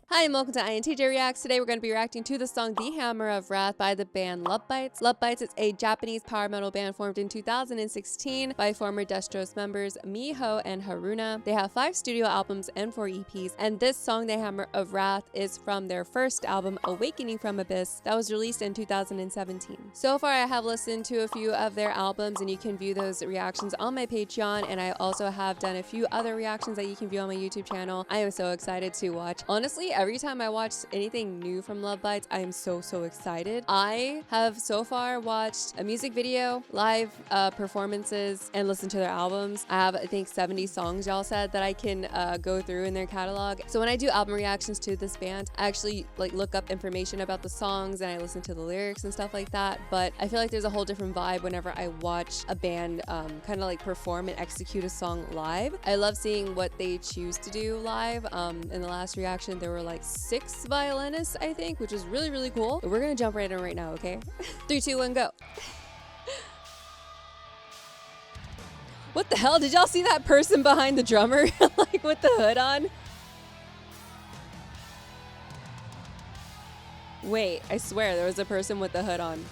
Hi and welcome to INTJ Reacts. Today we're going to be reacting to the song The Hammer of Wrath by the band Lovebites. Lovebites is a Japanese power metal band formed in 2016 by former Destros members Miho and Haruna. They have 5 studio albums and 4 EPs, and this song The Hammer of Wrath is from their first album Awakening from Abyss that was released in 2017. So far I have listened to a few of their albums and you can view those reactions on my Patreon, and I also have done a few other reactions that you can view on my YouTube channel. I am so excited to watch. Honestly, every time I watch anything new from Lovebites, I am so excited. I have so far watched a music video, live performances, and listened to their albums. I have, I think, 70 songs, y'all said, that I can go through in their catalog. So when I do album reactions to this band, I actually look up information about the songs and I listen to the lyrics and stuff like that. But I feel like there's a whole different vibe whenever I watch a band kind of perform and execute a song live. I love seeing what they choose to do live. In the last reaction, there were 6 violinists, I think, which is really cool. But we're gonna jump right in right now, okay? 3, 2, 1, go. What the hell? Did y'all see that person behind the drummer with the hood on? Wait, I swear there was a person with the hood on.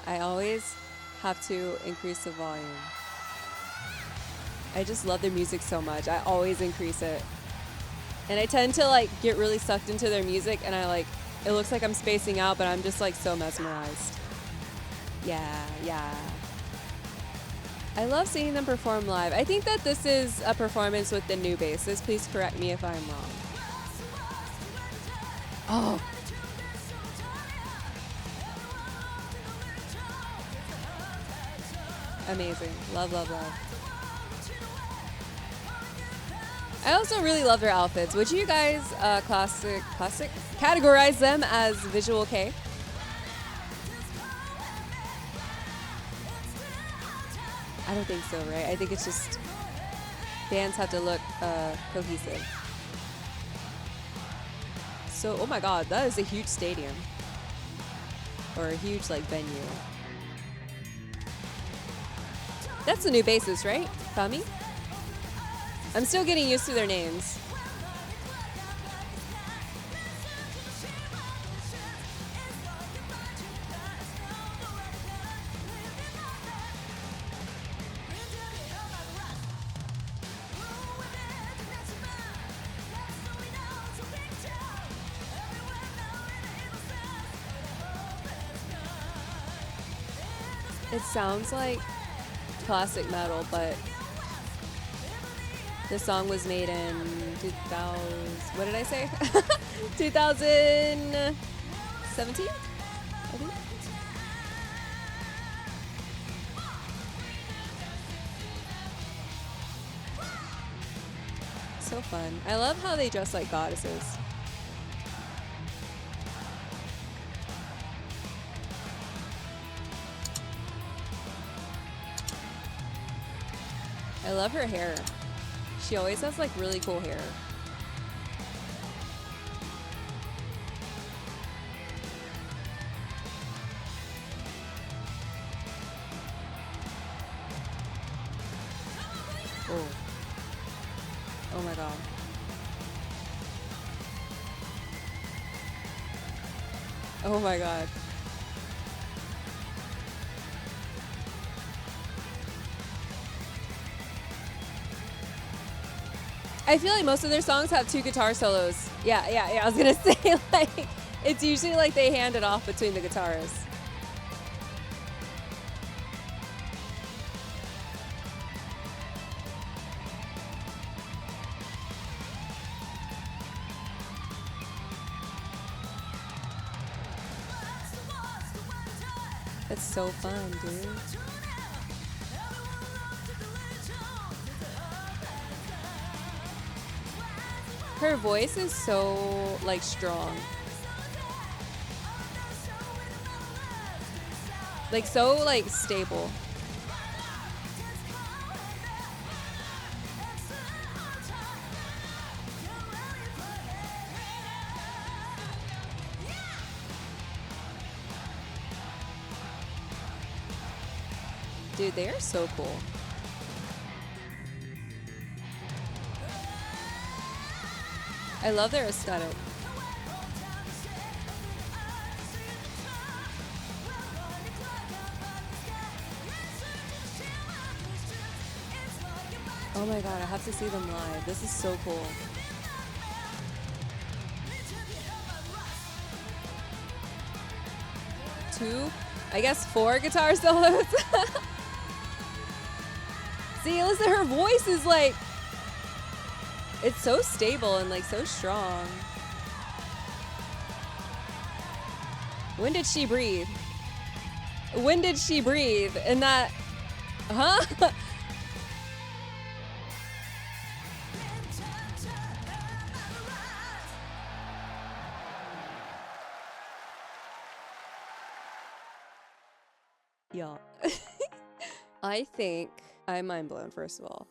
I always have to increase the volume. I just love their music so much. I always increase it. And I tend to get really sucked into their music, and it looks like I'm spacing out, but I'm just so mesmerized. Yeah. I love seeing them perform live. I think that this is a performance with the new bassist. Please correct me if I'm wrong. Oh. Amazing. Love. I also really love their outfits. Would you guys classic categorize them as visual K? I don't think so, right? I think it's just bands have to look cohesive. So, oh my god, that is a huge stadium. Or a huge venue. That's the new bassist, right? Fami? I'm still getting used to their names. It sounds like classic metal, but the song was made in 2000, what did I say? 2017, I think. So fun. I love how they dress like goddesses. I love her hair. She always has really cool hair. Oh. Oh my god. Oh my god. I feel like most of their songs have 2 guitar solos. Yeah, I was gonna say, it's usually they hand it off between the guitarists. That's so fun, dude. Her voice is so strong. So stable. Dude, they are so cool. I love their aesthetic. Oh my god, I have to see them live. This is so cool. Two, I guess 4 guitar solos. See, listen, her voice is like, it's so stable and like so strong. When did she breathe? When did she breathe? And that, huh? Y'all. I think I'm mind blown, first of all.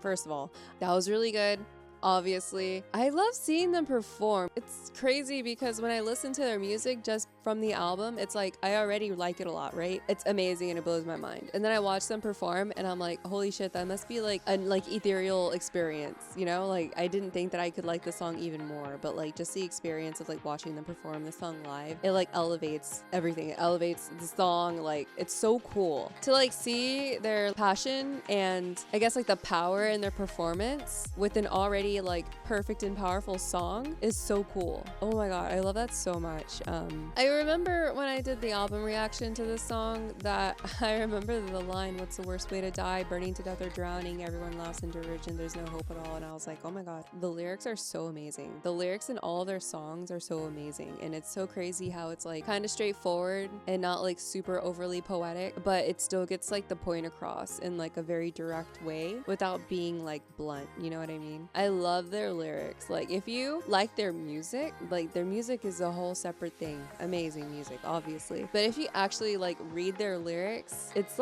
First of all, that was really good. Obviously, I love seeing them perform. It's crazy because when I listen to their music just from the album, it's like I already like it a lot, right? It's amazing and it blows my mind. And then I watch them perform and I'm like, holy shit, that must be like an ethereal experience, you know? Like I didn't think that I could like the song even more, but like just the experience of like watching them perform the song live, it like elevates everything. It elevates the song. Like it's so cool to like see their passion and I guess like the power in their performance with an already like perfect and powerful song is so cool. Oh my god, I love that so much. I remember when I did the album reaction to this song that I remember the line, what's the worst way to die, burning to death or drowning, everyone laughs into religion, there's no hope at all. And I was like, oh my god, the lyrics are so amazing. The lyrics in all of their songs are so amazing, and it's so crazy how it's like kind of straightforward and not like super overly poetic, but it still gets like the point across in like a very direct way without being like blunt, you know what I mean? I love their lyrics. Like if you like their music, like their music is a whole separate thing. Amazing music, obviously. But if you actually like read their lyrics, it's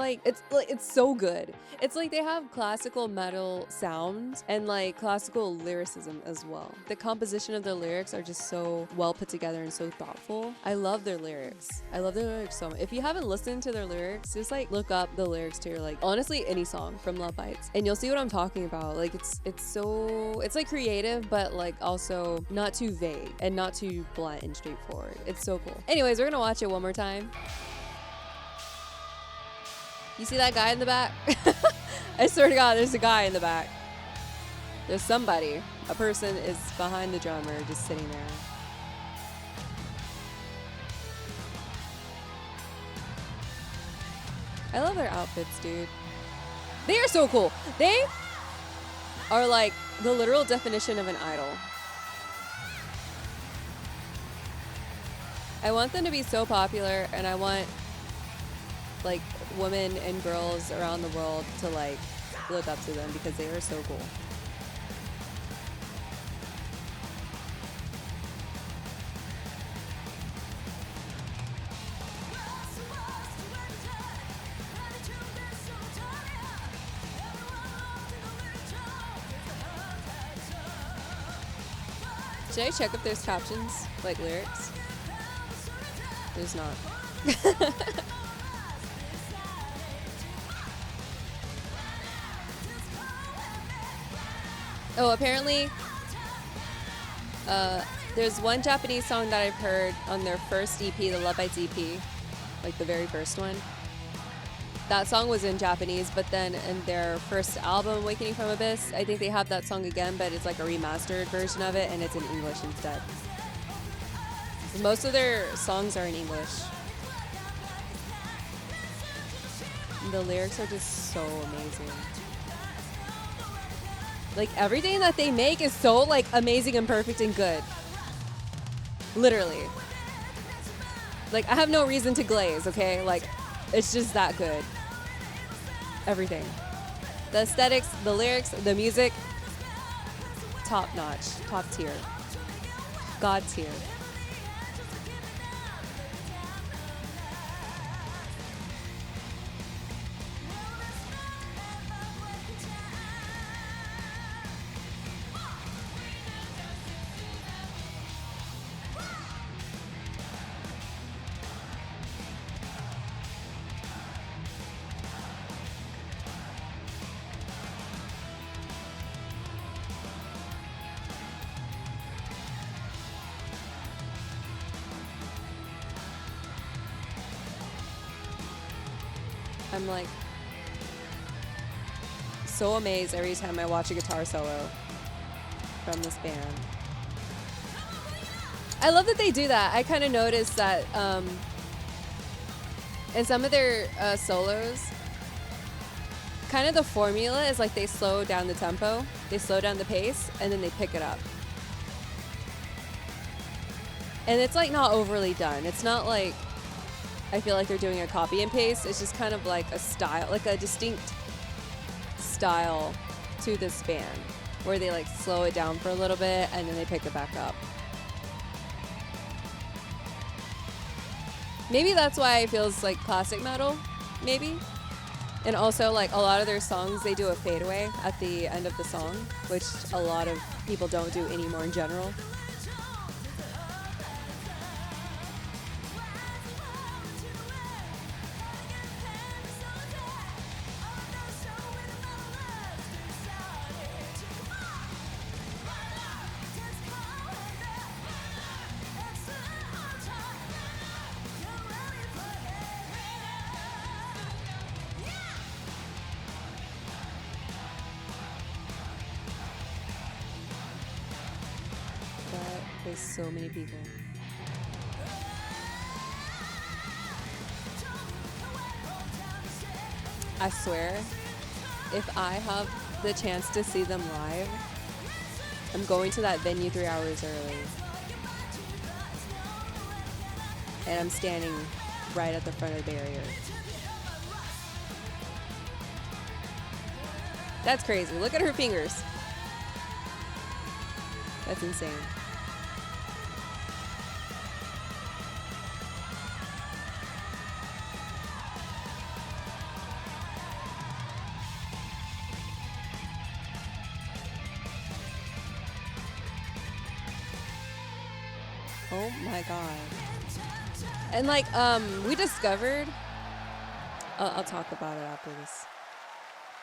so good. It's like they have classical metal sound and like classical lyricism as well. The composition of their lyrics are just so well put together and so thoughtful. I love their lyrics. I love their lyrics so much. If you haven't listened to their lyrics, just like look up the lyrics to your like honestly any song from Lovebites and you'll see what I'm talking about. Like it's like creative but like also not too vague and not too blunt and straightforward. It's so cool. Anyways, we're gonna watch it one more time. You see that guy in the back? I swear to god, there's a guy in the back. There's somebody. A person is behind the drummer just sitting there. I love their outfits, dude. They are so cool. They are like the literal definition of an idol. I want them to be so popular, and I want like women and girls around the world to like look up to them because they are so cool. Should I check if there's captions, like lyrics? There's not. Oh, apparently, there's one Japanese song that I've heard on their first EP, the Lovebites EP, like the very first one. That song was in Japanese, but then in their first album, Awakening from Abyss, I think they have that song again, but it's like a remastered version of it, and it's in English instead. Most of their songs are in English. The lyrics are just so amazing. Like everything that they make is so like amazing and perfect and good. Literally. Like I have no reason to glaze, okay? Like it's just that good. Everything. The aesthetics, the lyrics, the music, top notch, top tier. God tier. I'm like so amazed every time I watch a guitar solo from this band. I love that they do that. I kind of noticed that in some of their solos, kind of the formula is like they slow down the tempo, they slow down the pace, and then they pick it up. And it's like not overly done. It's not like I feel like they're doing a copy and paste. It's just kind of like a style, like a distinct style to this band where they like slow it down for a little bit and then they pick it back up. Maybe that's why it feels like classic metal, maybe. And also like a lot of their songs, they do a fadeaway at the end of the song, which a lot of people don't do anymore in general. There's so many people. I swear, if I have the chance to see them live, I'm going to that venue 3 hours early. And I'm standing right at the front of the barrier. That's crazy. Look at her fingers. That's insane. Oh my god. And like, we discovered, I'll talk about it after this.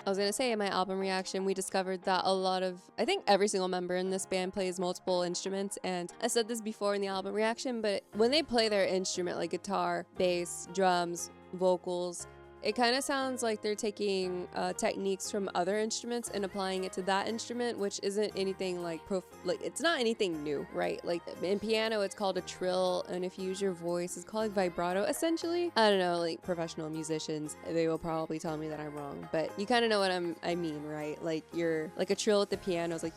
I was gonna say in my album reaction, we discovered that a lot of, I think every single member in this band plays multiple instruments. And I said this before in the album reaction, but when they play their instrument, like guitar, bass, drums, vocals, it kind of sounds like they're taking techniques from other instruments and applying it to that instrument, which isn't anything like it's not anything new, right? Like in piano, it's called a trill, and if you use your voice, it's called vibrato, essentially. I don't know, like professional musicians, they will probably tell me that I'm wrong, but you kind of know what I mean, right? Like you're like a trill with the piano is like,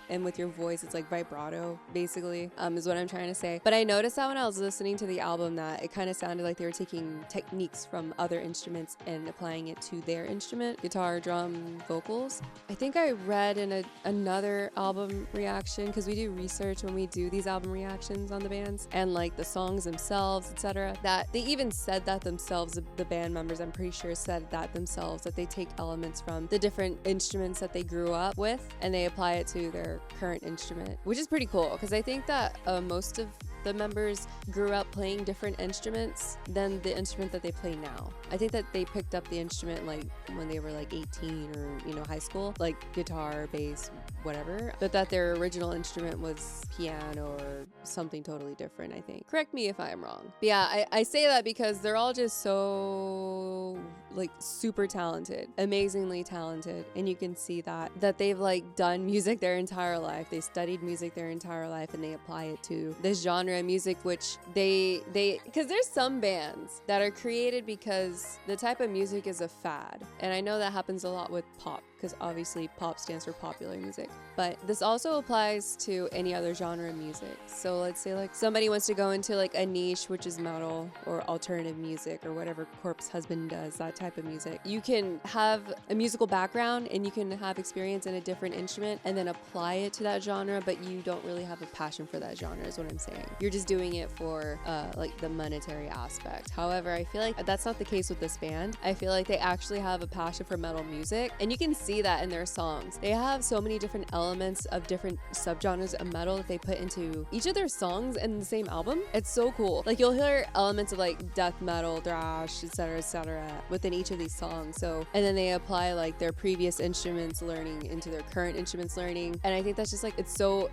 and with your voice, it's like vibrato, basically, is what I'm trying to say. But I noticed that when I was listening to the album that it kind of sounded like they were taking techniques from other instruments and applying it to their instrument, guitar, drum, vocals. I think I read in another album reaction, because we do research when we do these album reactions on the bands and like the songs themselves, etc., that they even said that themselves, the band members, I'm pretty sure said that themselves, that they take elements from the different instruments that they grew up with and they apply it to their current instrument, which is pretty cool, because I think that most of the members grew up playing different instruments than the instrument that they play now. I think that they picked up the instrument like when they were like 18 or, you know, high school, like guitar, bass, whatever, but that their original instrument was piano or something totally different, I think. Correct me if I'm wrong. But yeah, I say that because they're all just so like super talented, amazingly talented, and you can see that they've like done music their entire life. They studied music their entire life and they apply it to this genre of music, which they because there's some bands that are created because the type of music is a fad, and I know that happens a lot with pop, because obviously pop stands for popular music, but this also applies to any other genre of music. So let's say like somebody wants to go into like a niche, which is metal or alternative music or whatever Corpse Husband does, that type of music. You can have a musical background and you can have experience in a different instrument and then apply it to that genre, but you don't really have a passion for that genre, is what I'm saying. You're just doing it for like the monetary aspect. However, I feel like that's not the case with this band. I feel like they actually have a passion for metal music, and you can see that in their songs. They have so many different elements of different subgenres of metal that they put into each of their songs in the same album. It's so cool. Like you'll hear elements of like death metal, thrash, etc., etc., within within each of these songs. So, and then they apply like their previous instruments learning into their current instruments learning. And I think that's just like, it's so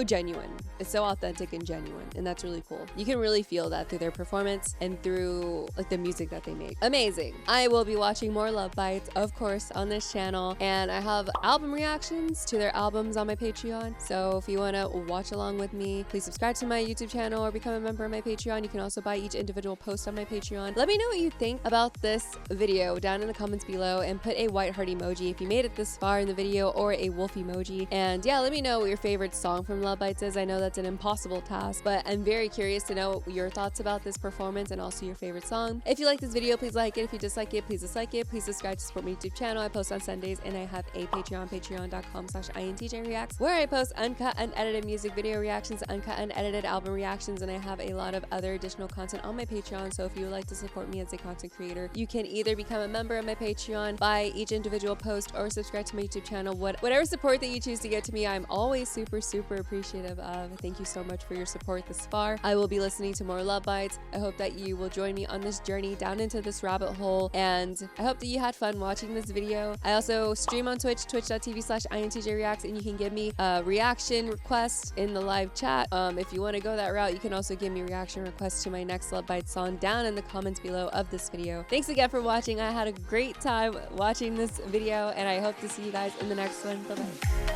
genuine. It's so authentic and genuine. And that's really cool. You can really feel that through their performance and through like the music that they make. Amazing. I will be watching more Lovebites, of course, on this channel. And I have album reactions to their albums on my Patreon. So if you want to watch along with me, please subscribe to my YouTube channel or become a member of my Patreon. You can also buy each individual post on my Patreon. Let me know what you think about this video down in the comments below, and put a white heart emoji if you made it this far in the video, or a wolf emoji. And yeah, let me know what your favorite song from Lovebites is. I know that's an impossible task, but I'm very curious to know your thoughts about this performance and also your favorite song. If you like this video, please like it. If you dislike it, please dislike it. Please subscribe to support my YouTube channel. I post on Sundays, and I have a Patreon, patreon.com/INTJ where I post uncut, unedited music video reactions, uncut, unedited album reactions, and I have a lot of other additional content on my Patreon. So if you would like to support me as a content creator, you can either become a member of my Patreon, buy each individual post, or subscribe to my YouTube channel. Whatever support that you choose to give to me, I'm always super appreciative of. Thank you so much for your support this far. I will be listening to more Lovebites. I hope that you will join me on this journey down into this rabbit hole, and I hope that you had fun watching this video. I also stream on Twitch, twitch.tv/INTJReacts, and you can give me a reaction request in the live chat. If you want to go that route, you can also give me reaction requests to my next Lovebites song down in the comments below of this video. Thanks again for watching. I had a great time watching this video, and I hope to see you guys in the next one. Bye-bye.